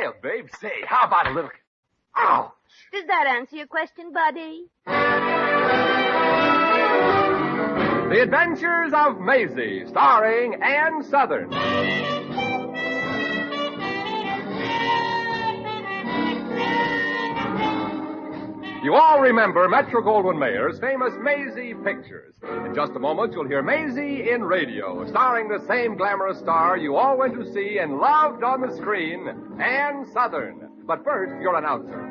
Hiya, babe. Say, how about a little... Ouch! Does that answer your question, buddy? The Adventures of Maisie, starring Ann Sothern. You all remember Metro-Goldwyn-Mayer's famous Maisie pictures. In just a moment, you'll hear Maisie in radio, starring the same glamorous star you all went to see and loved on the screen, Ann Sothern. But first, your announcer.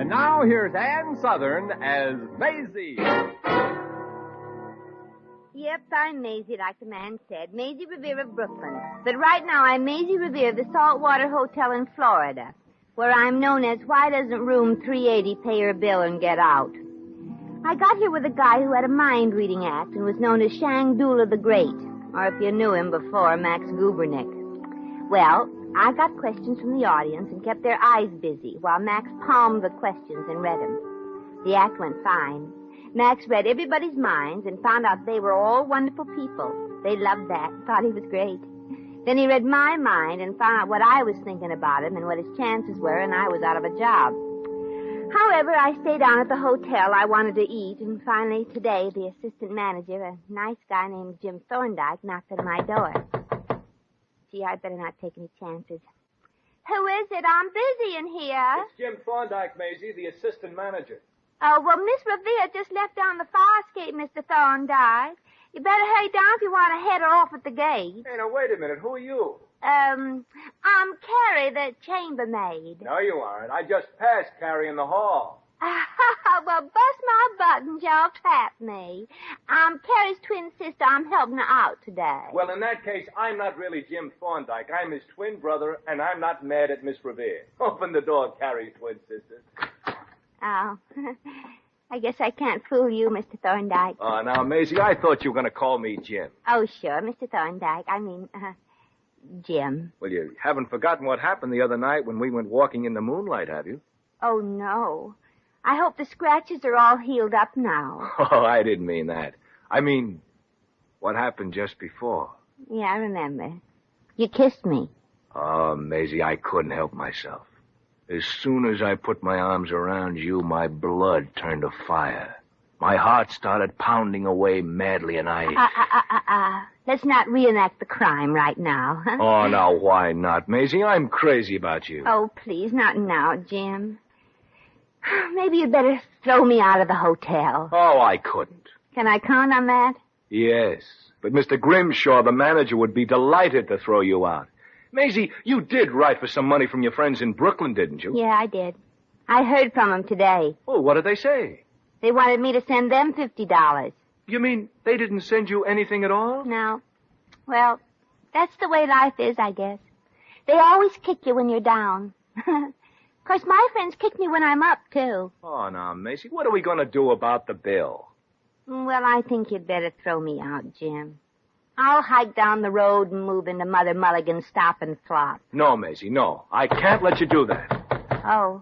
Now here's Ann Sothern as Maisie. Yep, I'm Maisie, like the man said. Maisie Revere of Brooklyn. But right now I'm Maisie Revere of the Saltwater Hotel in Florida, where I'm known as Why Doesn't Room 380 Pay Your Bill and Get Out. I got here with a guy who had a mind-reading act and was known as Shangdula the Great, or if you knew him before, Max Gubernick. Well, I got questions from the audience and kept their eyes busy while Max palmed the questions and read them. The act went fine. Max read everybody's minds and found out they were all wonderful people. They loved that, thought he was great. Then he read my mind and found out what I was thinking about him and what his chances were, and I was out of a job. However, I stayed down at the hotel I wanted to eat, and finally today the assistant manager, a nice guy named Jim Thorndike, knocked at my door. Gee, I'd better not take any chances. Who is it? I'm busy in here. It's Jim Thorndike, Maisie, the assistant manager. Oh, well, Miss Revere just left down the fire escape, Mr. Thorndike. You better hurry down if you want to head her off at the gate. Hey, now, wait a minute. Who are you? I'm Carrie, the chambermaid. No, you aren't. I just passed Carrie in the hall. Well, bust my buttons, y'all trapped me. I'm Carrie's twin sister. I'm helping her out today. Well, in that case, I'm not really Jim Thorndike. I'm his twin brother, and I'm not mad at Miss Revere. Open the door, Carrie's twin sister. Oh, I guess I can't fool you, Mr. Thorndike. Oh, now, Maisie, I thought you were going to call me Jim. Oh, sure, Mr. Thorndike. I mean, Jim. Well, you haven't forgotten what happened the other night when we went walking in the moonlight, have you? Oh, no. I hope the scratches are all healed up now. Oh, I didn't mean that. I mean, what happened just before. Yeah, I remember. You kissed me. Oh, Maisie, I couldn't help myself. As soon as I put my arms around you, my blood turned to fire. My heart started pounding away madly, and I... Let's not reenact the crime right now, huh? Oh, now, why not, Maisie? I'm crazy about you. Oh, please, not now, Jim. Maybe you'd better throw me out of the hotel. Oh, I couldn't. Can I count on that? Yes, but Mr. Grimshaw, the manager, would be delighted to throw you out. Maisie, you did write for some money from your friends in Brooklyn, didn't you? Yeah, I did. I heard from them today. Oh, what did they say? They wanted me to send them $50. You mean they didn't send you anything at all? No. Well, that's the way life is, I guess. They always kick you when you're down. Of course, my friends kick me when I'm up, too. Oh, now, Maisie, what are we going to do about the bill? Well, I think you'd better throw me out, Jim. I'll hike down the road and move into Mother Mulligan's Stop and Flop. No, Maisie, no. I can't let you do that. Oh.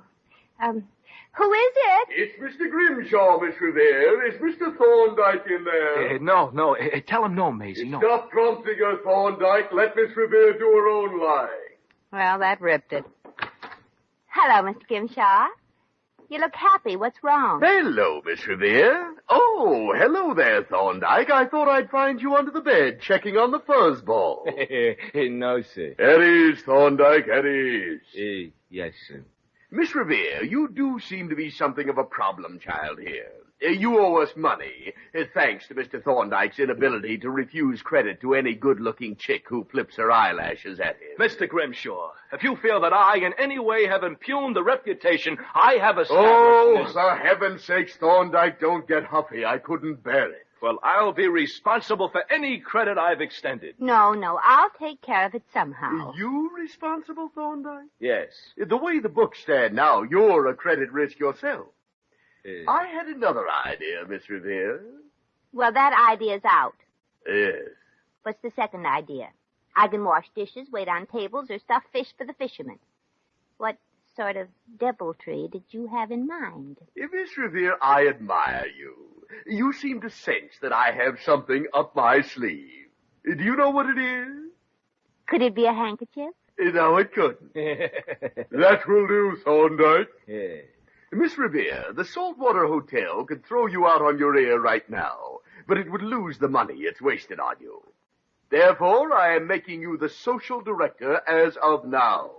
Who is it? It's Mr. Grimshaw, Miss Revere. Is Mr. Thorndike in there? No. Tell him no, Maisie, no. Stop prompting her, Thorndike. Let Miss Revere do her own lying. Well, that ripped it. Hello, Mr. Grimshaw. You look happy. What's wrong? Hello, Miss Revere. Oh, hello there, Thorndike. I thought I'd find you under the bed checking on the fuzzball. No, sir. At ease, Thorndike, at ease. Yes, sir. Miss Revere, you do seem to be something of a problem child here. You owe us money, thanks to Mr. Thorndyke's inability to refuse credit to any good-looking chick who flips her eyelashes at him. Mr. Grimshaw, if you feel that I in any way have impugned the reputation I have established... Oh, for heaven's sakes, Thorndyke, don't get huffy. I couldn't bear it. Well, I'll be responsible for any credit I've extended. No, I'll take care of it somehow. You responsible, Thorndyke? Yes. The way the books stand now, you're a credit risk yourself. I had another idea, Miss Revere. Well, that idea's out. Yes. What's the second idea? I can wash dishes, wait on tables, or stuff fish for the fishermen. What sort of deviltry did you have in mind? Miss Revere, I admire you. You seem to sense that I have something up my sleeve. Do you know what it is? Could it be a handkerchief? No, it couldn't. That will do, Thorndyke. Yeah. Miss Revere, the Saltwater Hotel could throw you out on your ear right now, but it would lose the money it's wasted on you. Therefore, I am making you the social director as of now.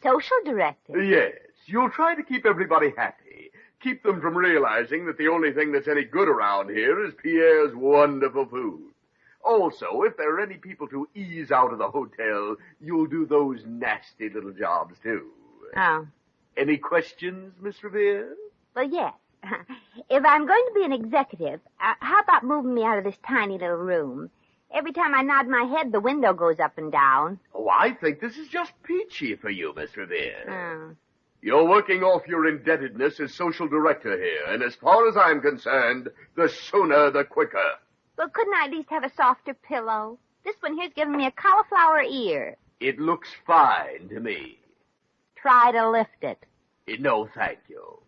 Social director? Yes. You'll try to keep everybody happy. Keep them from realizing that the only thing that's any good around here is Pierre's wonderful food. Also, if there are any people to ease out of the hotel, you'll do those nasty little jobs, too. Oh. Any questions, Miss Revere? Well, yes. If I'm going to be an executive, how about moving me out of this tiny little room? Every time I nod my head, the window goes up and down. Oh, I think this is just peachy for you, Miss Revere. Oh. You're working off your indebtedness as social director here, and as far as I'm concerned, the sooner the quicker. Well, couldn't I at least have a softer pillow? This one here's giving me a cauliflower ear. It looks fine to me. Try to lift it. No, thank you.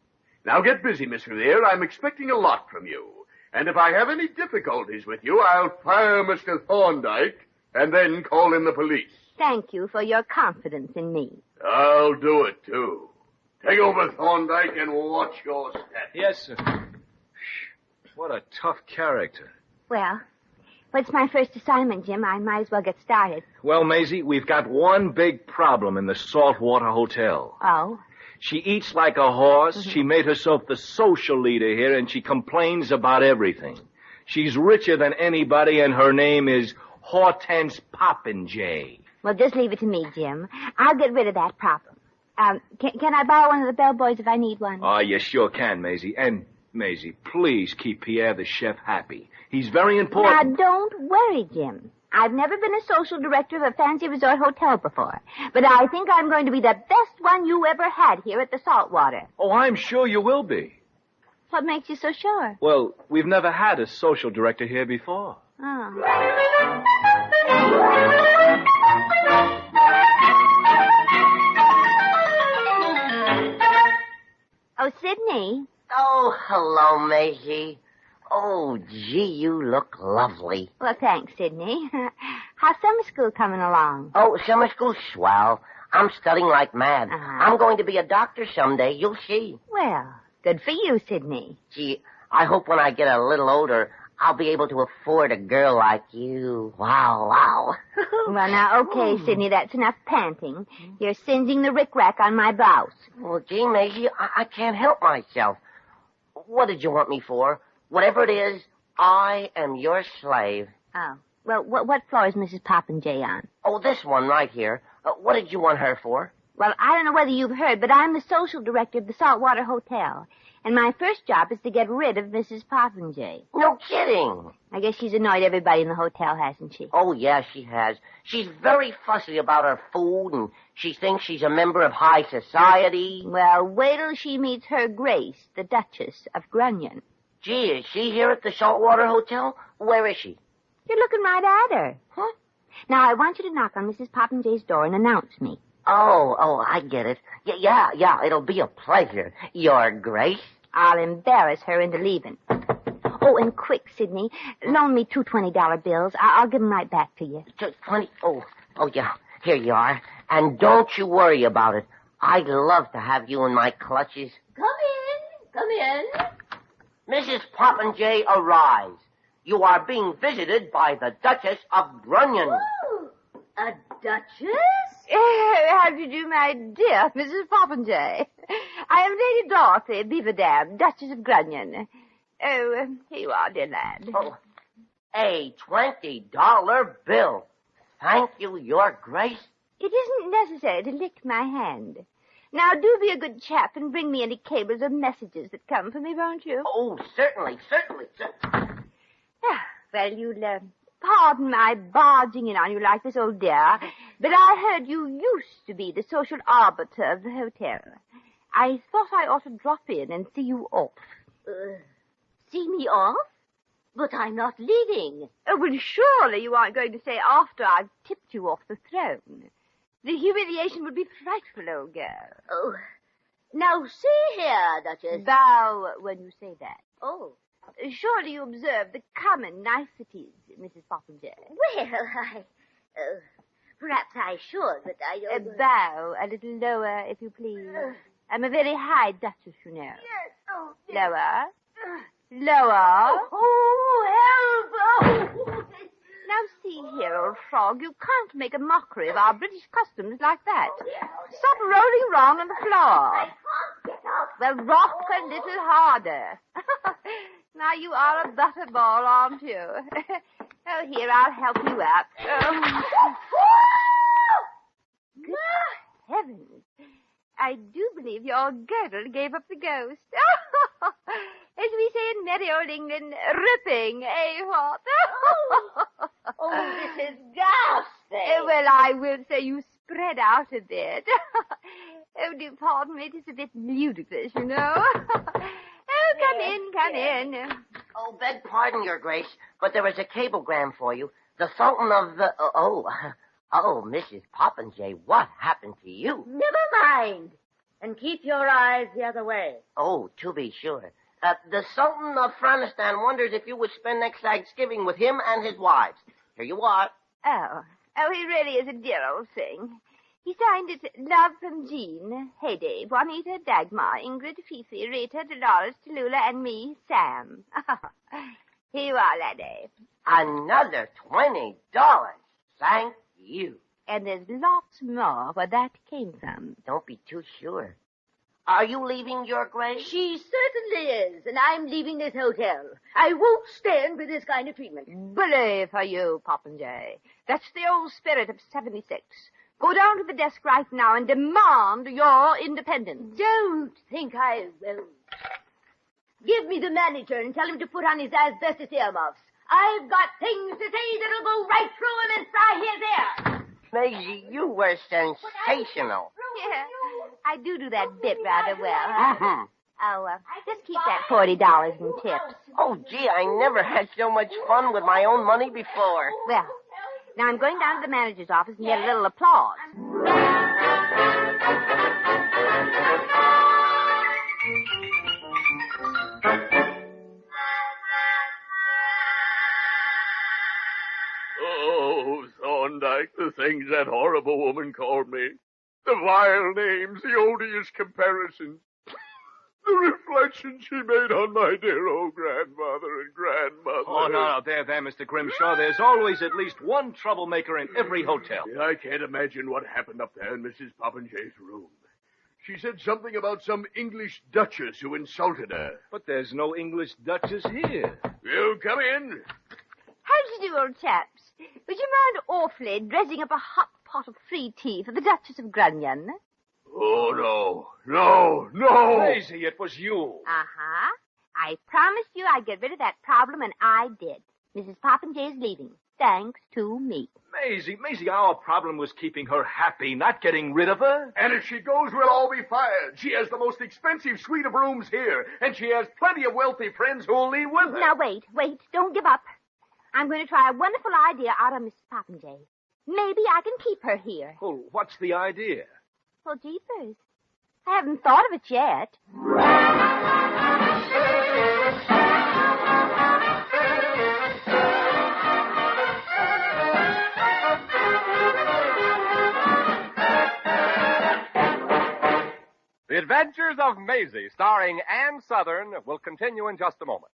Now get busy, Miss Revere. I'm expecting a lot from you. And if I have any difficulties with you, I'll fire Mr. Thorndyke and then call in the police. Thank you for your confidence in me. I'll do it, too. Take over, Thorndyke, and watch your step. Yes, sir. What a tough character. Well, what's my first assignment, Jim? I might as well get started. Well, Maisie, we've got one big problem in the Saltwater Hotel. Oh? She eats like a horse. Mm-hmm. She made herself the social leader here, and she complains about everything. She's richer than anybody, and her name is Hortense Popinjay. Well, just leave it to me, Jim. I'll get rid of that problem. Can I borrow one of the bellboys if I need one? Oh, you sure can, Maisie. And, Maisie, please keep Pierre the chef happy. He's very important. Now, don't worry, Jim. I've never been a social director of a fancy resort hotel before, but I think I'm going to be the best one you ever had here at the Saltwater. Oh, I'm sure you will be. What makes you so sure? Well, we've never had a social director here before. Oh. Oh, Sydney. Oh, hello, Maisie. Oh, gee, you look lovely. Well, thanks, Sydney. How's summer school coming along? Oh, summer school's swell. I'm studying like mad. Uh-huh. I'm going to be a doctor someday. You'll see. Well, good for you, Sydney. Gee, I hope when I get a little older, I'll be able to afford a girl like you. Wow, wow. Well, now, okay, Sydney, that's enough panting. You're singeing the rickrack on my blouse. Well, gee, Maisie, I can't help myself. What did you want me for? Whatever it is, I am your slave. Oh. Well, what floor is Mrs. Popinjay on? Oh, this one right here. What did you want her for? Well, I don't know whether you've heard, but I'm the social director of the Saltwater Hotel. And my first job is to get rid of Mrs. Popinjay. No kidding. I guess she's annoyed everybody in the hotel, hasn't she? Oh, yeah, she has. She's very fussy about her food, and she thinks she's a member of high society. Well, wait till she meets her Grace, the Duchess of Grunion. Gee, is she here at the Saltwater Hotel? Where is she? You're looking right at her. Huh? Now, I want you to knock on Mrs. Popinjay's door and announce me. Oh, I get it. Yeah, it'll be a pleasure. Your Grace? I'll embarrass her into leaving. Oh, and quick, Sydney. Loan me two $20 bills. I'll give them right back to you. 20? Oh, yeah. Here you are. And don't you worry about it. I'd love to have you in my clutches. Come in. Mrs. Popinjay, arise. You are being visited by the Duchess of Grunion. Oh, a duchess? How do you do, my dear Mrs. Popinjay? I am Lady Dorothy Beaverdam, Duchess of Grunion. Oh, here you are, dear lad. Oh, a $20 bill. Thank you, Your Grace. It isn't necessary to lick my hand. Now, do be a good chap and bring me any cables or messages that come for me, won't you? Oh, certainly. Well, you'll pardon my barging in on you like this, old dear, but I heard you used to be the social arbiter of the hotel. I thought I ought to drop in and see you off. See me off? But I'm not leaving. Oh, well, surely you aren't going to say after I've tipped you off the throne. The humiliation would be frightful, old girl. Oh, now see here, Duchess. Bow when you say that. Oh, Surely you observe the common niceties, Mrs. Poppinger. well, perhaps I should, but I don't... Bow a little lower, if you please. I'm a very high duchess, you know. Yes, oh, yes. Lower. Lower. Oh, help! Oh. Now see here, old frog, you can't make a mockery of our British customs like that. Stop rolling around on the floor. I can't get up. Well, rock a little harder. Now you are a butterball, aren't you? Oh, here, I'll help you up. Good heavens. I do believe your girdle gave up the ghost. As we say in merry old England, ripping, eh, what? Oh, this is ghastly. Well, I will say you spread out a bit. Oh, do pardon me, it is a bit ludicrous, you know. Oh, come in. Oh, beg pardon, Your Grace, but there was a cablegram for you. The Sultan of the... Mrs. Poppinger, what happened to you? Never mind. And keep your eyes the other way. Oh, to be sure. The Sultan of Afghanistan wonders if you would spend next Thanksgiving with him and his wives. Here you are. Oh, he really is a dear old thing. He signed it, Love from Jean, Heyday, Juanita, Dagmar, Ingrid, Fifi, Rita, Dolores, Tallulah, and me, Sam. Here you are, laddie. Another $20. Thank you. And there's lots more where that came from. Don't be too sure. Are you leaving, Your Grace? She certainly is, and I'm leaving this hotel. I won't stand for this kind of treatment. Bully for you, Poppinger. That's the old spirit of 76. Go down to the desk right now and demand your independence. Don't think I will. Give me the manager and tell him to put on his asbestos earmuffs. I've got things to say that'll go right through him and fry his ear. Maisie, you were sensational. Yeah, I do that bit rather well. Mm-hmm. Oh, just keep that $40 in tips. Oh, gee, I never had so much fun with my own money before. Well, now I'm going down to the manager's office and get a little applause. Oh, Thorndyke, the things that horrible woman called me. The vile names, the odious comparisons. The reflection she made on my dear old grandfather and grandmother. Oh, no, there, Mr. Grimshaw. There's always at least one troublemaker in every hotel. I can't imagine what happened up there in Mrs. Poppinger's room. She said something about some English duchess who insulted her. But there's no English duchess here. You come in. How do you do, old chaps? Would you mind awfully dressing up a hot pot of free tea for the Duchess of Grunyon? Oh, no. Maisie, it was you. Uh-huh. I promised you I'd get rid of that problem, and I did. Mrs. Poppinger's leaving, thanks to me. Maisie, our problem was keeping her happy, not getting rid of her. And if she goes, we'll all be fired. She has the most expensive suite of rooms here, and she has plenty of wealthy friends who'll leave with her. Now, wait. Don't give up. I'm going to try a wonderful idea out of Mrs. Poppinger. Maybe I can keep her here. Well, what's the idea? Well, jeepers. I haven't thought of it yet. The Adventures of Maisie, starring Ann Southern, will continue in just a moment.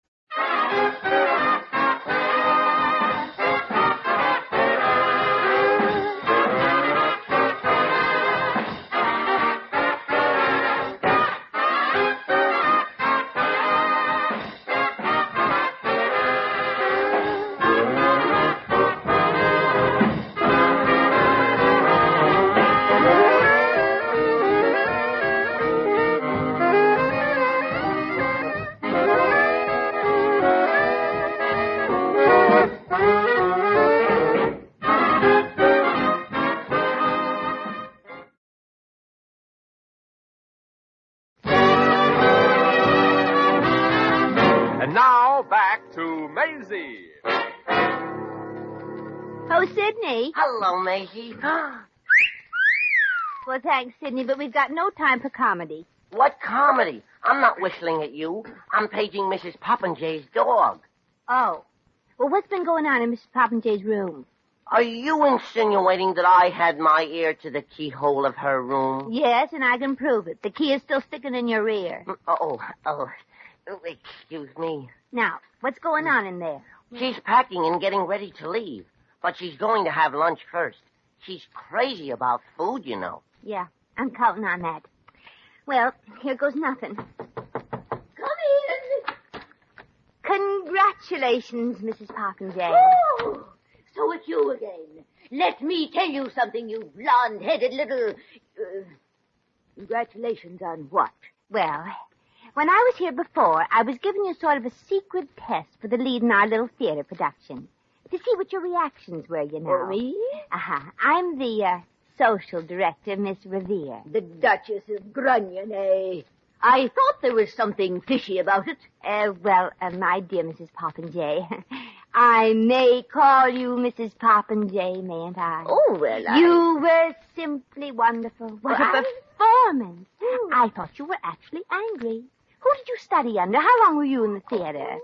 Maisie. Oh, Sidney. Hello, Maisie. Well, thanks, Sidney, but we've got no time for comedy. What comedy? I'm not whistling at you. I'm paging Mrs. Poppinjay's dog. Oh. Well, what's been going on in Mrs. Poppinjay's room? Are you insinuating that I had my ear to the keyhole of her room? Yes, and I can prove it. The key is still sticking in your ear. Oh, excuse me. Now, what's going on in there? She's packing and getting ready to leave, but she's going to have lunch first. She's crazy about food, you know. Yeah, I'm counting on that. Well, here goes nothing. Come in. Congratulations, Mrs. Poppinjay. Oh, so it's you again. Let me tell you something, you blonde-headed little... congratulations on what? Well, when I was here before, I was giving you sort of a secret test for the lead in our little theater production. To see what your reactions were, you know. Oh, me? Uh-huh. I'm the, social director, Miss Revere. The Duchess of Grunion, eh? I thought there was something fishy about it. My dear Mrs. Poppinjay, I may call you Mrs. Poppinjay, mayn't I? Oh, well, You were simply wonderful. What a performance. I thought you were actually angry. Who did you study under? How long were you in the theater?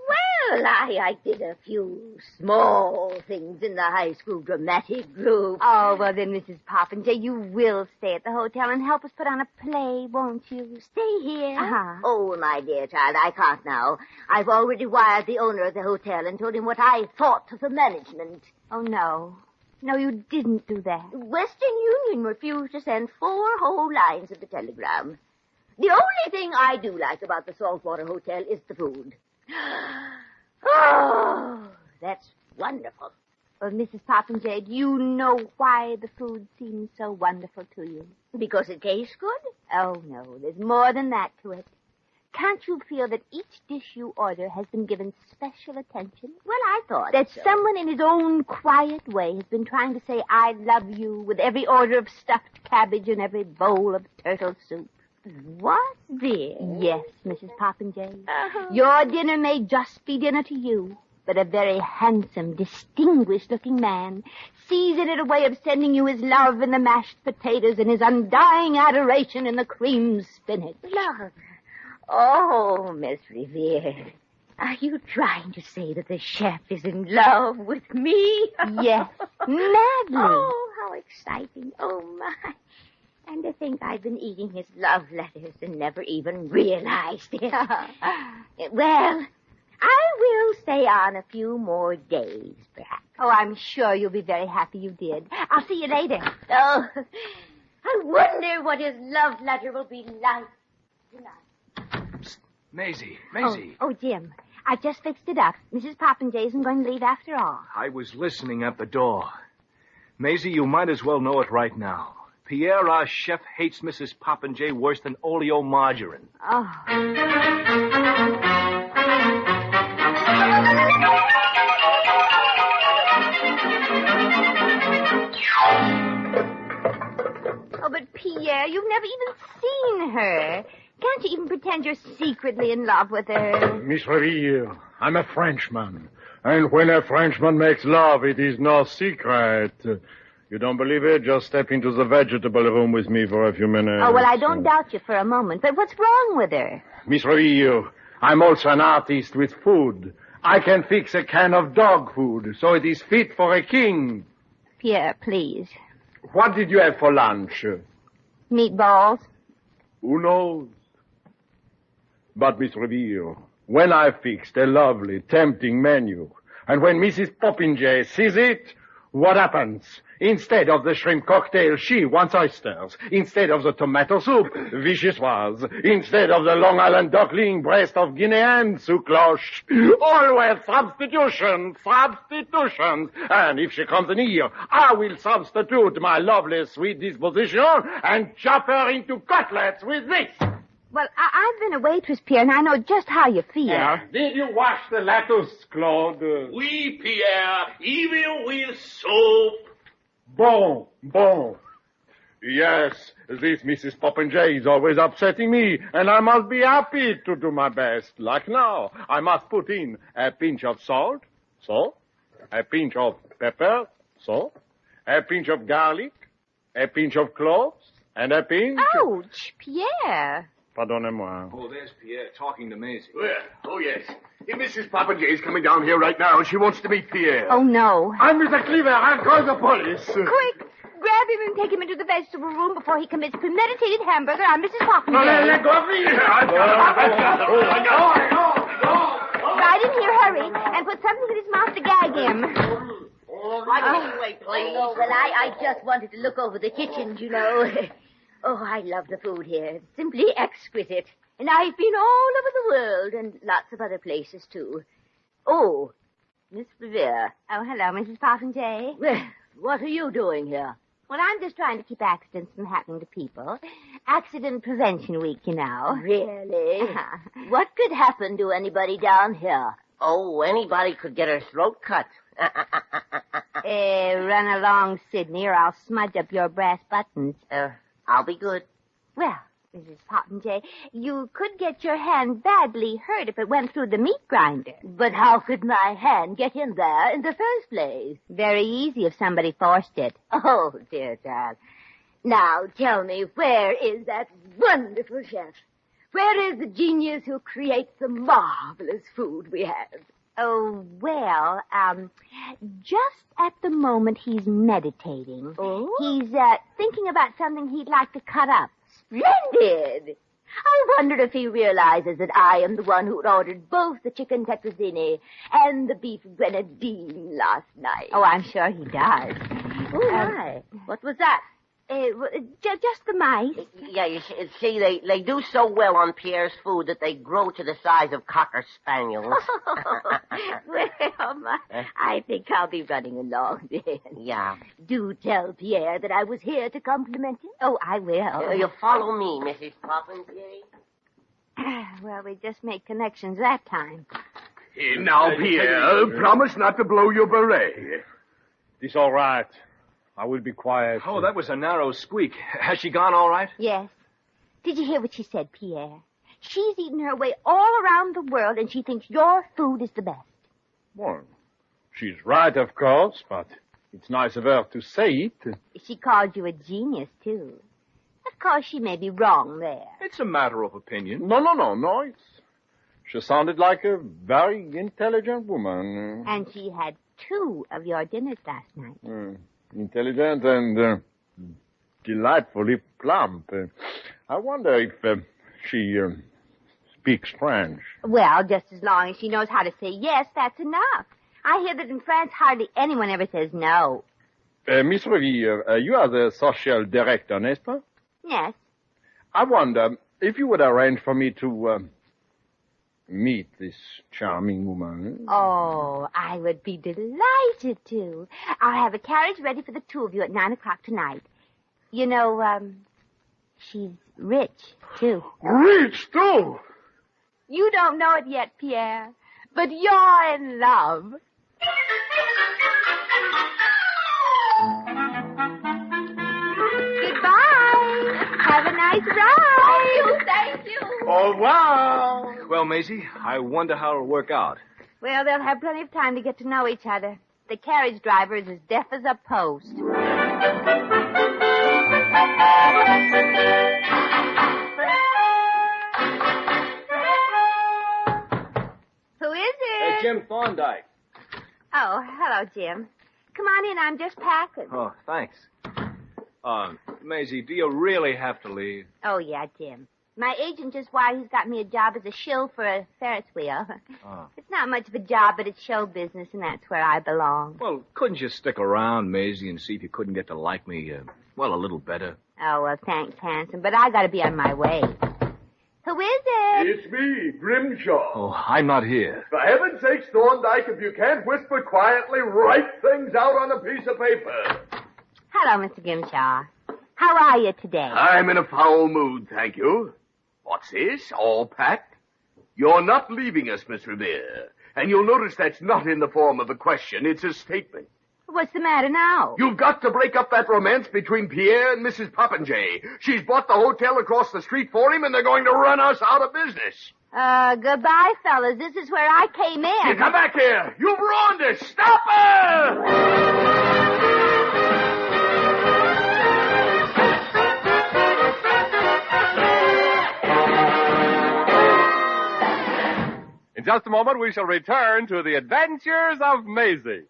Well, I did a few small things in the high school dramatic group. Oh, well then, Mrs. Poppinjay, you will stay at the hotel and help us put on a play, won't you? Stay here? Uh-huh. Oh, my dear child, I can't now. I've already wired the owner of the hotel and told him what I thought of the management. Oh, no. No, you didn't do that. Western Union refused to send 4 whole lines of the telegram. The only thing I do like about the Saltwater Hotel is the food. Oh, that's wonderful. Well, Mrs. Poppinjay, do you know why the food seems so wonderful to you? Because it tastes good? Oh, no, there's more than that to it. Can't you feel that each dish you order has been given special attention? Well, I thought that so. Someone in his own quiet way has been trying to say, I love you, with every order of stuffed cabbage and every bowl of turtle soup. What, dear? Yes, Mrs. Poppinjay. Uh-huh. Your dinner may just be dinner to you, but a very handsome, distinguished-looking man sees in it a way of sending you his love in the mashed potatoes and his undying adoration in the cream spinach. Love? Oh, Miss Revere, are you trying to say that the chef is in love with me? Yes, madly. Oh, how exciting. Oh, my. And to think I've been eating his love letters and never even realized it. Well, I will stay on a few more days, perhaps. Oh, I'm sure you'll be very happy you did. I'll see you later. Oh, I wonder what his love letter will be like tonight. Psst. Maisie. Oh, Jim, I've just fixed it up. Mrs. Poppinjay isn't going to leave after all. I was listening at the door. Maisie, you might as well know it right now. Pierre, our chef, hates Mrs. Poppinjay worse than oleomargarine. Oh. Oh, but Pierre, you've never even seen her. Can't you even pretend you're secretly in love with her? Miss Revere, I'm a Frenchman. And when a Frenchman makes love, it is no secret. You don't believe it? Just step into the vegetable room with me for a few minutes. Oh, well, I don't doubt you for a moment. But what's wrong with her? Miss Revere, I'm also an artist with food. I can fix a can of dog food, so it is fit for a king. Pierre, please. What did you have for lunch? Meatballs. Who knows? But, Miss Revere, when I fixed a lovely, tempting menu, and when Mrs. Poppinjay sees it, what happens? Instead of the shrimp cocktail, she wants oysters. Instead of the tomato soup, vichyssoise. Instead of the Long Island duckling, breast of Guinean, sous cloche. Always substitutions. And if she comes near, I will substitute my lovely sweet disposition and chop her into cutlets with this. Well, I've been a waitress, Pierre, and I know just how you feel. Did you wash the lettuce, Claude? Oui, Pierre, even with soap. Bon. Yes, this Mrs. Poppinjay is always upsetting me, and I must be happy to do my best. Like now, I must put in a pinch of salt, So, a pinch of pepper. So, a pinch of garlic, a pinch of cloves, and a pinch... Ouch, Pierre. Pardonnez-moi. Oh, there's Pierre talking to Maisie. Where? Oh, yes. Mrs. Popinjay's coming down here right now. She wants to meet Pierre. Oh, no. I'm Mr. Cleaver. I'll call the police. Quick, grab him and take him into the vegetable room before he commits premeditated hamburger on Mrs. Popinjay. Let go of me. Right in here, hurry, and put something in his mouth to gag him. Right this way, please. Oh, well, I just wanted to look over the kitchen, you know. Oh, I love the food here. It's simply exquisite. And I've been all over the world and lots of other places, too. Oh, Miss Revere. Oh, hello, Mrs. Popinjay. Well, what are you doing here? Well, I'm just trying to keep accidents from happening to people. Accident Prevention Week, you know. Really? What could happen to anybody down here? Oh, anybody could get her throat cut. Run along, Sidney, or I'll smudge up your brass buttons. I'll be good. Well, Mrs. Popinjay, you could get your hand badly hurt if it went through the meat grinder. But how could my hand get in there in the first place? Very easy if somebody forced it. Oh, dear child. Now, tell me, where is that wonderful chef? Where is the genius who creates the marvelous food we have? Oh, well, just at the moment he's meditating. Oh? He's, thinking about something he'd like to cut up. Splendid! I wonder if he realizes that I am the one who ordered both the chicken tetrazzini and the beef grenadine last night. Oh, I'm sure he does. Oh, my. What was that? Just the mice. Yeah, you see, they do so well on Pierre's food that they grow to the size of Cocker Spaniels. Well, I think I'll be running along then. Yeah. Do tell Pierre that I was here to compliment him. Oh, I will. You follow me, Mrs. Popinjay. Well, we just made connections that time. Now, Pierre, promise not to blow your beret. It's all right. I will be quiet. Oh, that was a narrow squeak. Has she gone all right? Yes. Did you hear what she said, Pierre? She's eaten her way all around the world, and she thinks your food is the best. Well, she's right, of course, but it's nice of her to say it. She called you a genius, too. Of course, she may be wrong there. It's a matter of opinion. No. She sounded like a very intelligent woman. And she had 2 of your dinners last night. Intelligent and delightfully plump. I wonder if she speaks French. Well, just as long as she knows how to say yes, that's enough. I hear that in France hardly anyone ever says no. Miss Revere, you are the social director, n'est-ce pas? Yes. I wonder if you would arrange for me to meet this charming woman. Oh, I would be delighted to. I'll have a carriage ready for the 2 of you at 9 o'clock tonight. You know, she's rich, too. Rich, too? You don't know it yet, Pierre, but you're in love. Goodbye. Have a nice ride. Thank you. Au revoir. Well, Maisie, I wonder how it'll work out. Well, they'll have plenty of time to get to know each other. The carriage driver is as deaf as a post. Who is it? Jim Thorndike. Oh, hello, Jim. Come on in. I'm just packing. Oh, thanks. Maisie, do you really have to leave? Oh, yeah, Jim. My agent just wired he's got me a job as a shill for a Ferris wheel. Oh. It's not much of a job, but it's show business, and that's where I belong. Well, couldn't you stick around, Maisie, and see if you couldn't get to like me, a little better? Oh, well, thanks, handsome, but I gotta be on my way. Who is it? It's me, Grimshaw. Oh, I'm not here. For heaven's sakes, Thorndyke, if you can't whisper quietly, write things out on a piece of paper. Hello, Mr. Grimshaw. How are you today? I'm in a foul mood, thank you. What's this? All packed? You're not leaving us, Miss Revere. And you'll notice that's not in the form of a question. It's a statement. What's the matter now? You've got to break up that romance between Pierre and Mrs. Popinjay. She's bought the hotel across the street for him, and they're going to run us out of business. Goodbye, fellas. This is where I came in. You come back here. You've ruined us. Stop her! In just a moment, we shall return to the adventures of Maisie.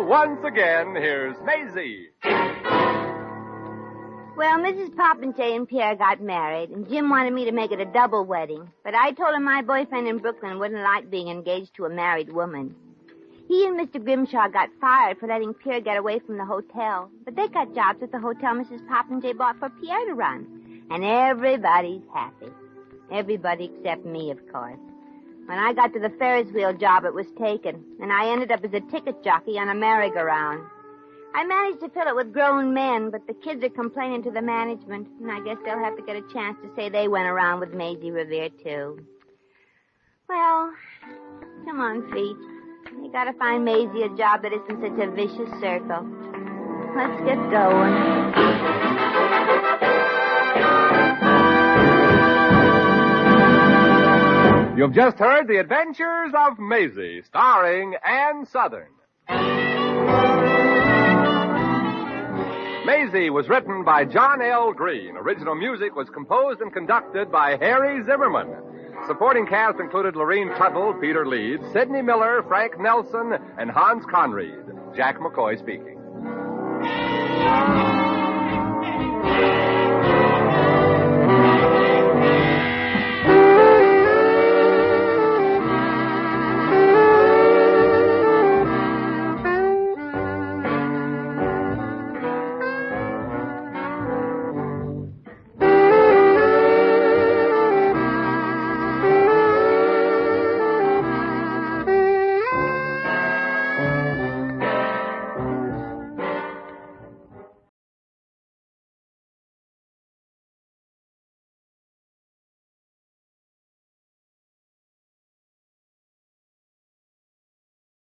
Once again, here's Maisie. Well, Mrs. Popinjay and Pierre got married, and Jim wanted me to make it a double wedding. But I told him my boyfriend in Brooklyn wouldn't like being engaged to a married woman. He and Mr. Grimshaw got fired for letting Pierre get away from the hotel. But they got jobs at the hotel Mrs. Popinjay bought for Pierre to run. And everybody's happy. Everybody except me, of course. When I got to the Ferris wheel job, it was taken, and I ended up as a ticket jockey on a merry-go-round. I managed to fill it with grown men, but the kids are complaining to the management, and I guess they'll have to get a chance to say they went around with Maisie Revere, too. Well, come on, feet. You gotta find Maisie a job that isn't such a vicious circle. Let's get going. You've just heard The Adventures of Maisie, starring Ann Sothern. Maisie was written by John L. Green. Original music was composed and conducted by Harry Zimmerman. Supporting cast included Lorene Tuttle, Peter Leeds, Sidney Miller, Frank Nelson, and Hans Conried. Jack McCoy speaking.